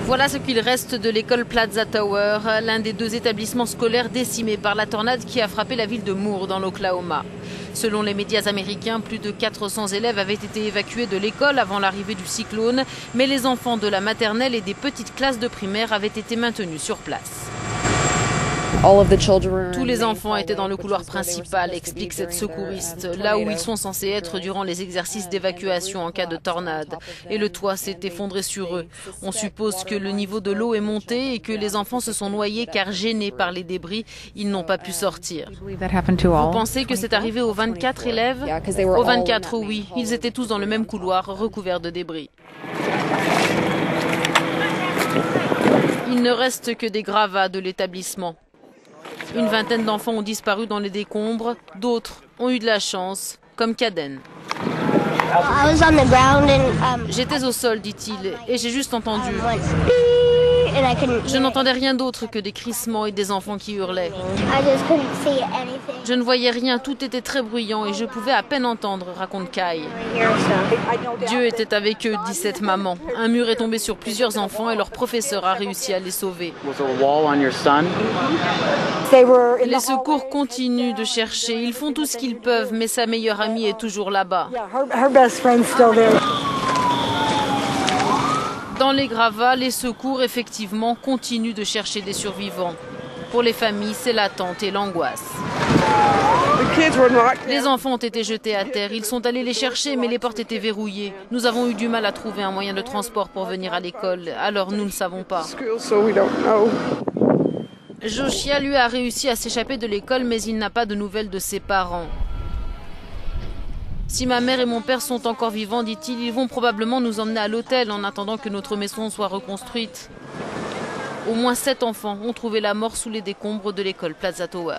Voilà ce qu'il reste de l'école Plaza Tower, l'un des deux établissements scolaires décimés par la tornade qui a frappé la ville de Moore dans l'Oklahoma. Selon les médias américains, plus de 400 élèves avaient été évacués de l'école avant l'arrivée du cyclone, mais les enfants de la maternelle et des petites classes de primaire avaient été maintenus sur place. Tous les enfants étaient dans le couloir principal, explique cette secouriste, là où ils sont censés être durant les exercices d'évacuation en cas de tornade. Et le toit s'est effondré sur eux. On suppose que le niveau de l'eau est monté et que les enfants se sont noyés car gênés par les débris, ils n'ont pas pu sortir. Vous pensez que c'est arrivé aux 24 élèves? Aux 24, oui. Ils étaient tous dans le même couloir, recouverts de débris. Il ne reste que des gravats de l'établissement. Une vingtaine d'enfants ont disparu dans les décombres, d'autres ont eu de la chance, comme Kaden. J'étais au sol, dit-il, et j'ai juste entendu. Je n'entendais rien d'autre que des crissements et des enfants qui hurlaient. Je ne voyais rien, tout était très bruyant et je pouvais à peine entendre, raconte Kai. Dieu était avec eux, dit cette maman. Un mur est tombé sur plusieurs enfants et leur professeur a réussi à les sauver. Les secours continuent de chercher, ils font tout ce qu'ils peuvent, mais sa meilleure amie est toujours là-bas. Dans les gravats, les secours, effectivement, continuent de chercher des survivants. Pour les familles, c'est l'attente et l'angoisse. Les enfants ont été jetés à terre. Ils sont allés les chercher, mais les portes étaient verrouillées. Nous avons eu du mal à trouver un moyen de transport pour venir à l'école, alors nous ne savons pas. Joshia, lui, a réussi à s'échapper de l'école, mais il n'a pas de nouvelles de ses parents. Si ma mère et mon père sont encore vivants, dit-il, ils vont probablement nous emmener à l'hôtel en attendant que notre maison soit reconstruite. Au moins 7 enfants ont trouvé la mort sous les décombres de l'école Plaza Tower.